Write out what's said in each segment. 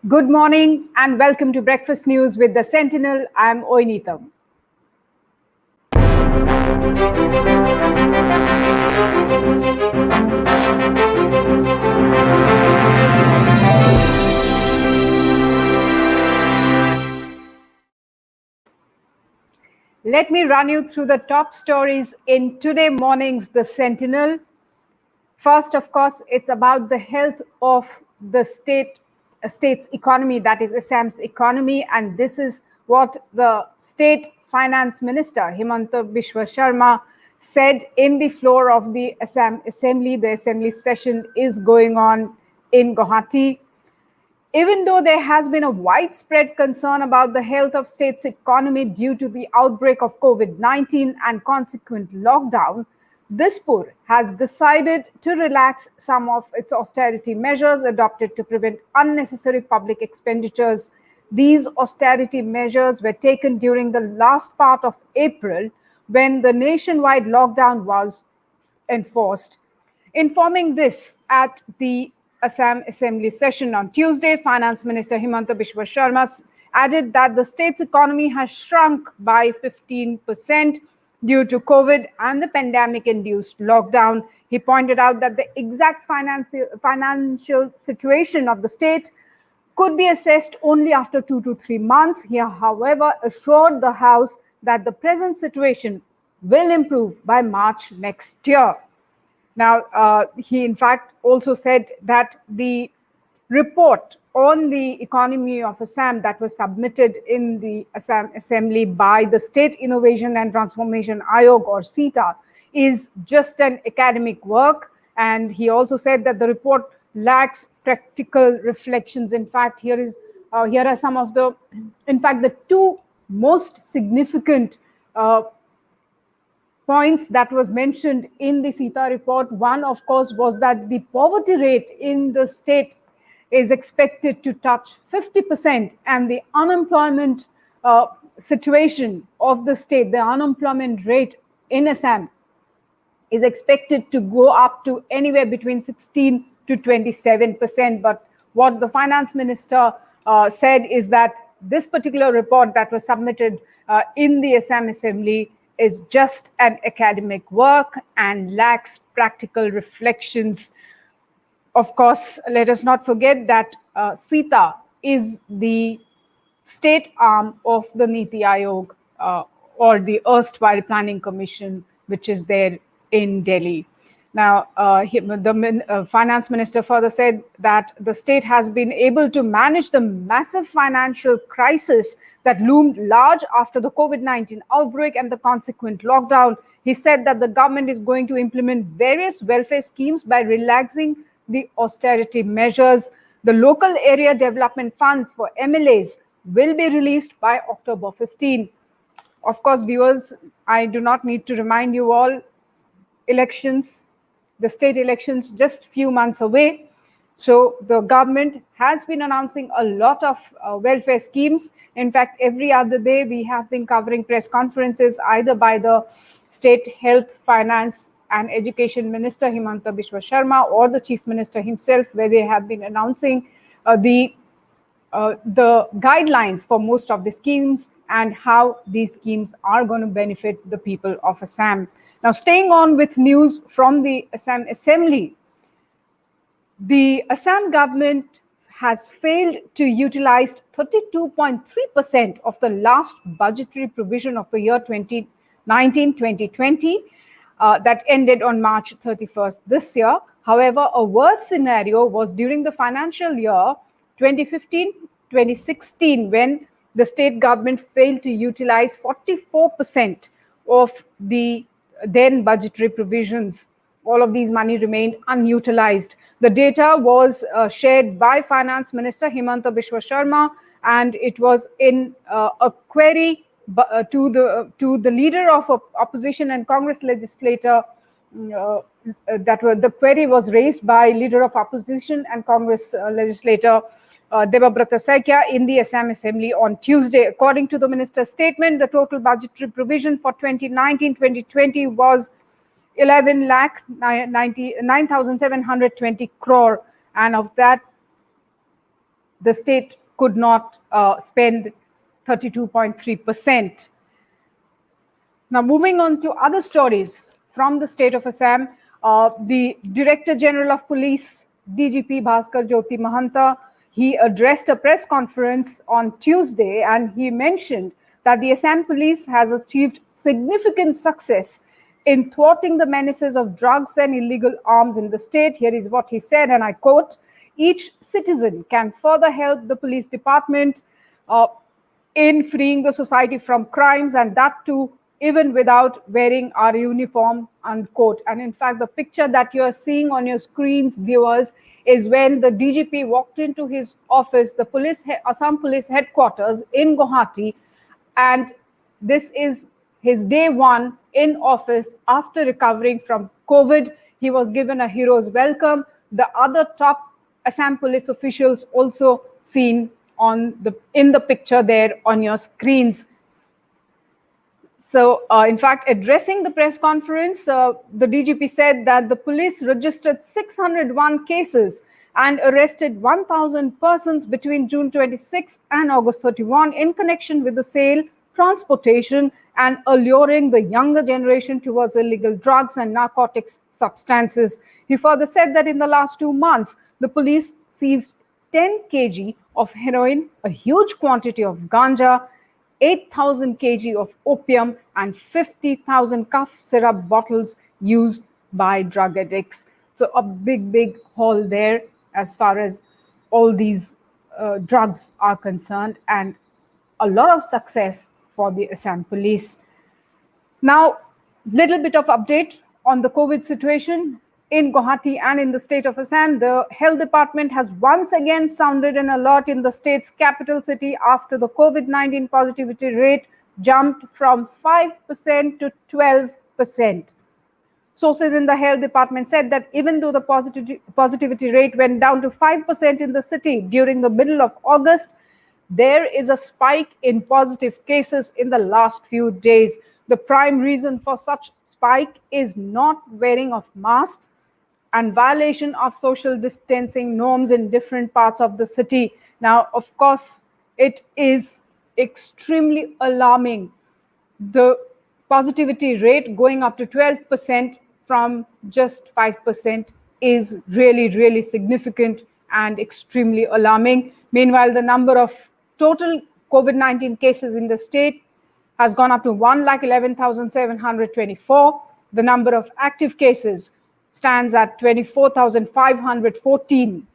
Good morning and welcome to Breakfast News with the Sentinel. I'm Oinitam. Let me run you through the top stories in today morning's The Sentinel. First, of course, it's about the health of the state's economy, that is Assam's economy, and this is what the state finance minister Himanta Biswa Sharma said in the floor of the Assam Assembly. The Assembly session is going on in Guwahati. Even though there has been a widespread concern about the health of state's economy due to the outbreak of COVID-19 and consequent lockdown, Dispur has decided to relax some of its austerity measures adopted to prevent unnecessary public expenditures. These austerity measures were taken during the last part of April when the nationwide lockdown was enforced. Informing this at the Assam Assembly session on Tuesday, Finance Minister Himanta Biswa Sharma added that the state's economy has shrunk by 15% due to COVID and the pandemic-induced lockdown. He pointed out that the exact financial situation of the state could be assessed only after 2 to 3 months. He, however, assured the House that the present situation will improve by March next year. Now, he in fact also said that the report on the economy of Assam that was submitted in the Assam Assembly by the State Innovation and Transformation Ayog, or SITA, is just an academic work. And he also said that the report lacks practical reflections. In fact, here are some of the, in fact, the two most significant points that was mentioned in the SITA report. One, of course, was that the poverty rate in the state is expected to touch 50%, and the unemployment situation of the state, the unemployment rate in Assam, is expected to go up to anywhere between 16 to 27%. But what the finance minister said is that this particular report that was submitted in the Assam Assembly is just an academic work and lacks practical reflections. Of course, let us not forget that SITA is the state arm of the Niti Aayog, or the erstwhile Planning Commission, which is there in Delhi. Now, the finance minister further said that the state has been able to manage the massive financial crisis that loomed large after the COVID-19 outbreak and the consequent lockdown. He said that the government is going to implement various welfare schemes by relaxing the austerity measures. The local area development funds for MLAs will be released by October 15. Of course, viewers, I do not need to remind you all, elections, the state elections, just few months away. So the government has been announcing a lot of welfare schemes. In fact, every other day we have been covering press conferences either by the State Health, Finance and Education Minister Himanta Biswa Sharma or the Chief Minister himself, where they have been announcing the guidelines for most of the schemes and how these schemes are going to benefit the people of Assam. Now, staying on with news from the Assam Assembly, the Assam government has failed to utilize 32.3% of the last budgetary provision of the year 2019-2020 that ended on March 31st this year. However, a worse scenario was during the financial year 2015-2016, when the state government failed to utilize 44% of the then budgetary provisions. All of these money remained unutilized. The data was shared by Finance Minister Himanta Biswa Sharma, and it was in a query to the leader of opposition and Congress legislator. The query was raised by leader of opposition and Congress legislator Debabrata Saikia in the Assam Assembly on Tuesday. According to the minister's statement, the total budgetary provision for 2019-2020 was 11,9,720 crore, and of that the state could not spend 32.3%. Now, moving on to other stories from the state of Assam, the Director General of Police, DGP Bhaskar Jyoti Mahanta, he addressed a press conference on Tuesday, and he mentioned that the Assam Police has achieved significant success in thwarting the menaces of drugs and illegal arms in the state. Here is what he said, and I quote, "Each citizen can further help the police department in freeing the society from crimes, and that too even without wearing our uniform," unquote. And in fact, the picture that you are seeing on your screens, viewers, is when the DGP walked into his office, the Assam Police headquarters in Guwahati, and this is his day one in office after recovering from COVID. He was given a hero's welcome. The other top Assam Police officials also seen in the picture there on your screens. So, in fact, addressing the press conference, the DGP said that the police registered 601 cases and arrested 1,000 persons between June 26 and August 31 in connection with the sale, transportation, and alluring the younger generation towards illegal drugs and narcotics substances. He further said that in the last 2 months, the police seized 10 kg of heroin, a huge quantity of ganja, 8,000 kg of opium, and 50,000 cough syrup bottles used by drug addicts. So a big haul there as far as all these drugs are concerned, and a lot of success for the Assam Police. Now, little bit of update on the COVID situation in Guwahati and in the state of Assam. The health department has once again sounded an alert in the state's capital city after the COVID-19 positivity rate jumped from 5% to 12%. Sources in the health department said that even though the positivity rate went down to 5% in the city during the middle of August, there is a spike in positive cases in the last few days. The prime reason for such spike is not wearing of masks and violation of social distancing norms in different parts of the city. Now, of course, it is extremely alarming. The positivity rate going up to 12% from just 5% is really significant and extremely alarming. Meanwhile, the number of total COVID-19 cases in the state has gone up to 111,724. The number of active cases stands at 24,514.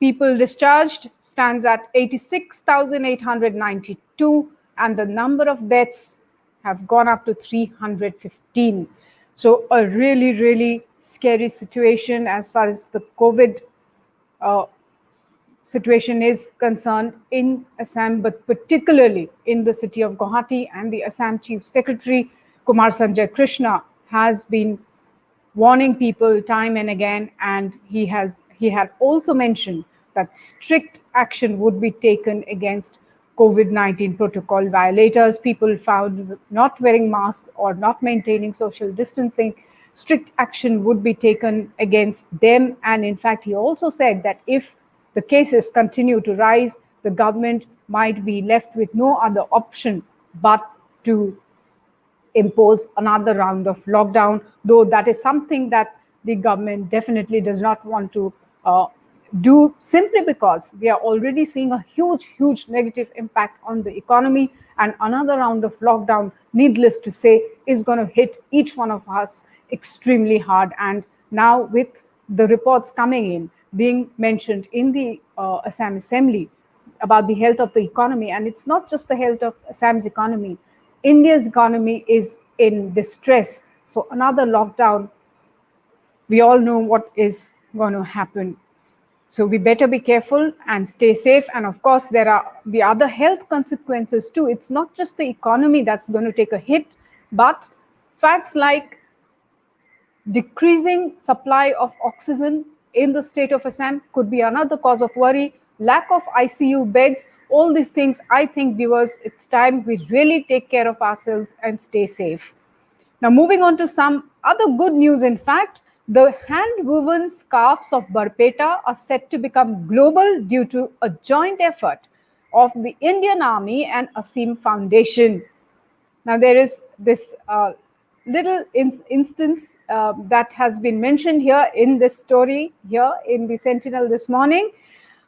People discharged stands at 86,892, and the number of deaths have gone up to 315. So a really scary situation as far as the COVID situation is concerned in Assam, but particularly in the city of Guwahati. And the Assam Chief Secretary, Kumar Sanjay Krishna, has been warning people time and again, and he had also mentioned that strict action would be taken against COVID-19 protocol violators, people found not wearing masks or not maintaining social distancing. Strict action would be taken against them. And in fact, he also said that if the cases continue to rise, the government might be left with no other option but to impose another round of lockdown, though that is something that the government definitely does not want to do, simply because we are already seeing a huge negative impact on the economy, and another round of lockdown, needless to say, is going to hit each one of us extremely hard. And now with the reports coming in, being mentioned in the Assam Assembly about the health of the economy, and it's not just the health of Assam's economy, India's economy is in distress. So another lockdown, we all know what is going to happen. So we better be careful and stay safe. And of course, there are the other health consequences too. It's not just the economy that's going to take a hit, but facts like decreasing supply of oxygen in the state of Assam could be another cause of worry. Lack of ICU beds, all these things, I think, viewers, it's time we really take care of ourselves and stay safe. Now, moving on to some other good news, in fact, The hand-woven scarves of Barpeta are set to become global due to a joint effort of the Indian Army and Asim Foundation. Now, there is this little instance that has been mentioned here in this story here in the Sentinel this morning.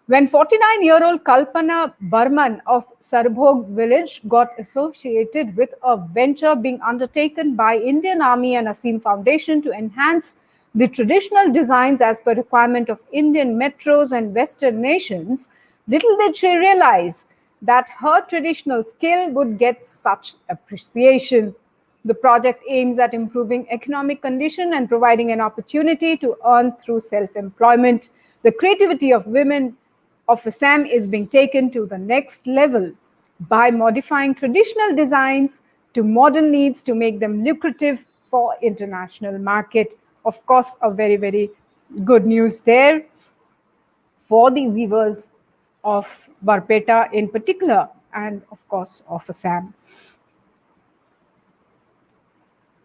When 49-year-old Kalpana Burman of Sarbhog village got associated with a venture being undertaken by Indian Army and Asim Foundation to enhance the traditional designs as per requirement of Indian metros and Western nations, little did she realize that her traditional skill would get such appreciation. The project aims at improving economic condition and providing an opportunity to earn through self-employment. The creativity of women of Assam is being taken to the next level by modifying traditional designs to modern needs to make them lucrative for international market. Of course, a very, very good news there for the weavers of Barpeta in particular, and of course of Assam.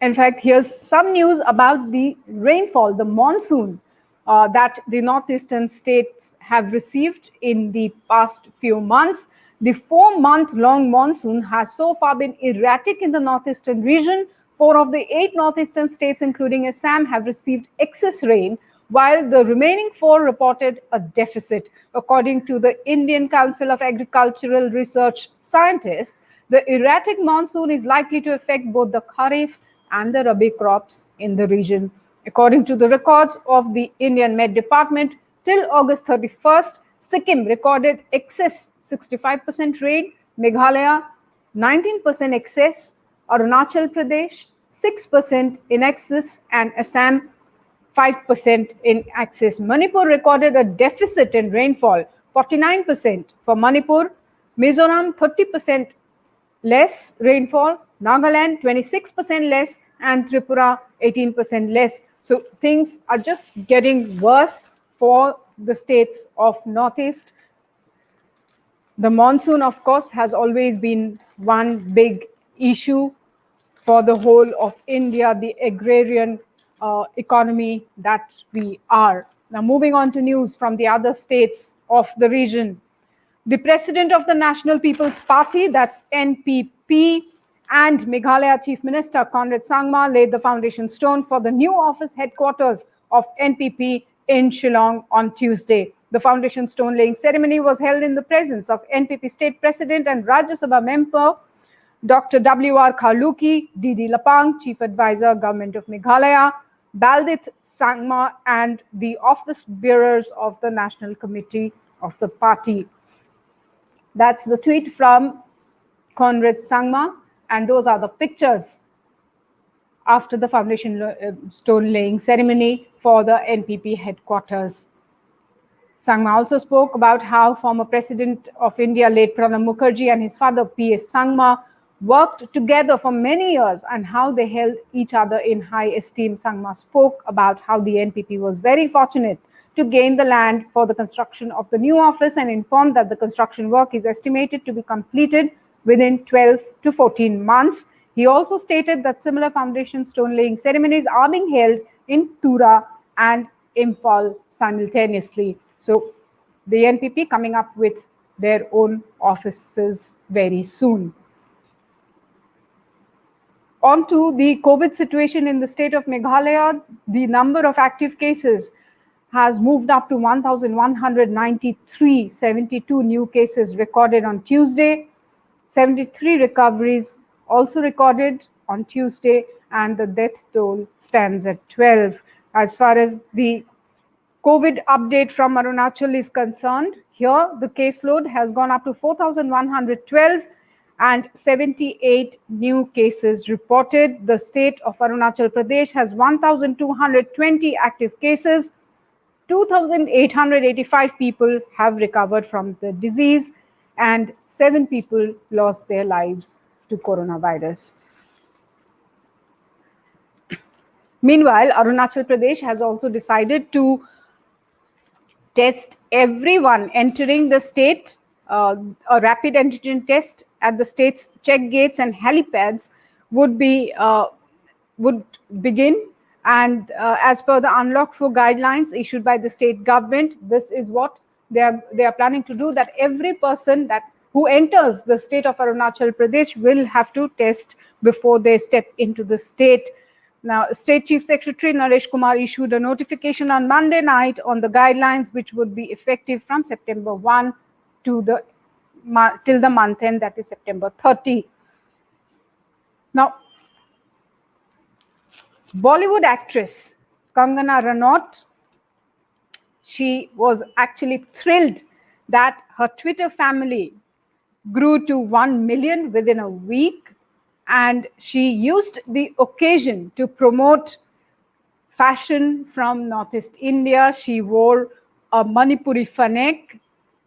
In fact, here's some news about the rainfall, the monsoon that the northeastern states have received in the past few months. The 4-month-long monsoon has so far been erratic in the northeastern region. 4 of the 8 northeastern states, including Assam, have received excess rain, while the remaining 4 reported a deficit. According to the Indian Council of Agricultural Research scientists, the erratic monsoon is likely to affect both the Kharif and the Rabi crops in the region. According to the records of the Indian Met Department, till August 31st, Sikkim recorded excess 65% rain, Meghalaya 19% excess, Arunachal Pradesh 6% in excess, and Assam 5% in excess. Manipur recorded a deficit in rainfall, 49% for Manipur, Mizoram 30% less rainfall, Nagaland 26% less, and Tripura 18% less. So things are just getting worse for the states of Northeast. The monsoon, of course, has always been one big issue for the whole of India, the agrarian economy that we are. Now, moving on to news from the other states of the region. The president of the National People's Party, that's NPP, and Meghalaya Chief Minister Conrad Sangma laid the foundation stone for the new office headquarters of NPP in Shillong on Tuesday. The foundation stone laying ceremony was held in the presence of NPP State President and Rajya Sabha member Dr. W.R. Khaluki, D.D. Lapang, Chief Advisor, Government of Meghalaya, Baldit Sangma, and the office bearers of the National Committee of the party. That's the tweet from Conrad Sangma, and those are the pictures after the foundation stone laying ceremony for the NPP headquarters. Sangma also spoke about how former President of India, late Pranab Mukherjee, and his father, P.S. Sangma, worked together for many years and how they held each other in high esteem. Sangma spoke about how the NPP was very fortunate to gain the land for the construction of the new office and informed that the construction work is estimated to be completed within 12 to 14 months. He also stated that similar foundation stone laying ceremonies are being held in Tura and Imphal simultaneously. So the NPP coming up with their own offices very soon. On to the COVID situation in the state of Meghalaya, the number of active cases has moved up to 1,193, 72 new cases recorded on Tuesday, 73 recoveries also recorded on Tuesday, and the death toll stands at 12. As far as the COVID update from Arunachal is concerned, here the caseload has gone up to 4,112 and 78 new cases reported. The state of Arunachal Pradesh has 1,220 active cases. 2,885 people have recovered from the disease, and 7 people lost their lives to coronavirus. Meanwhile, Arunachal Pradesh has also decided to test everyone entering the state. A rapid antigen test at the state's check gates and helipads would begin And as per the Unlock 4 guidelines issued by the state government, this is what they are planning to do, that every person who enters the state of Arunachal Pradesh will have to test before they step into the state. Now, State Chief Secretary Naresh Kumar issued a notification on Monday night on the guidelines, which would be effective from September 1 till the month end, that is September 30. Now, Bollywood actress Kangana Ranaut, she was actually thrilled that her Twitter family grew to 1 million within a week, and she used the occasion to promote fashion from Northeast India. She wore a Manipuri fanek,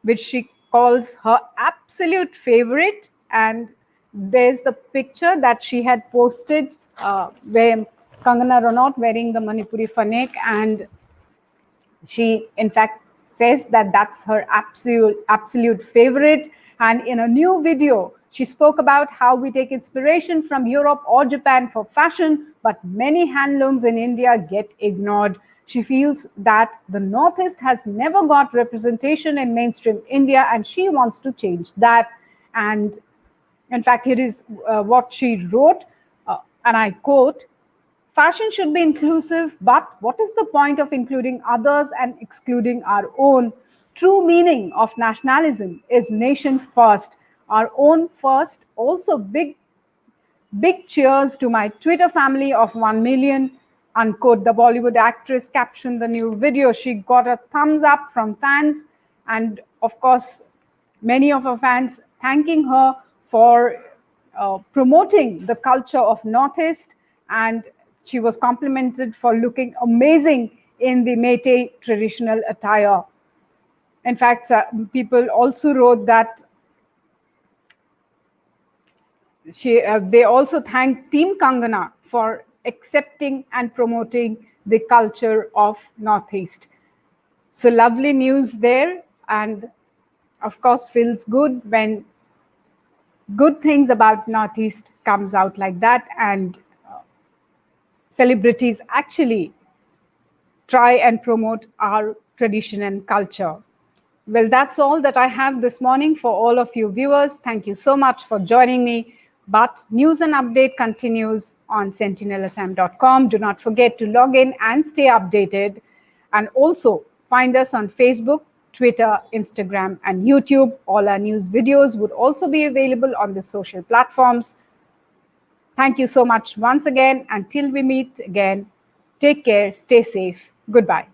which she calls her absolute favorite, and there's the picture that she had posted where Kangana Ranaut wearing the Manipuri fanek, and she in fact says that that's her absolute favorite. And in a new video, she spoke about how we take inspiration from Europe or Japan for fashion, but many handlooms in India get ignored. She feels that the Northeast has never got representation in mainstream India, and she wants to change that. And in fact, here is what she wrote, and I quote, "Fashion should be inclusive, but what is the point of including others and excluding our own? True meaning of nationalism is nation first, our own first." Also, big cheers to my Twitter family of 1 million, unquote. The Bollywood actress captioned the new video. She got a thumbs up from fans, and of course, many of her fans thanking her for promoting the culture of Northeast, and she was complimented for looking amazing in the Meitei traditional attire. In fact, people also wrote that they also thanked Team Kangana for accepting and promoting the culture of Northeast. So lovely news there, and of course feels good when good things about Northeast comes out like that, and celebrities actually try and promote our tradition and culture. Well, that's all that I have this morning for all of you viewers. Thank you so much for joining me. But news and update continues on sentinelassam.com. Do not forget to log in and stay updated. And also find us on Facebook, Twitter, Instagram, and YouTube. All our news videos would also be available on the social platforms. Thank you so much once again. Until we meet again, take care, stay safe. Goodbye.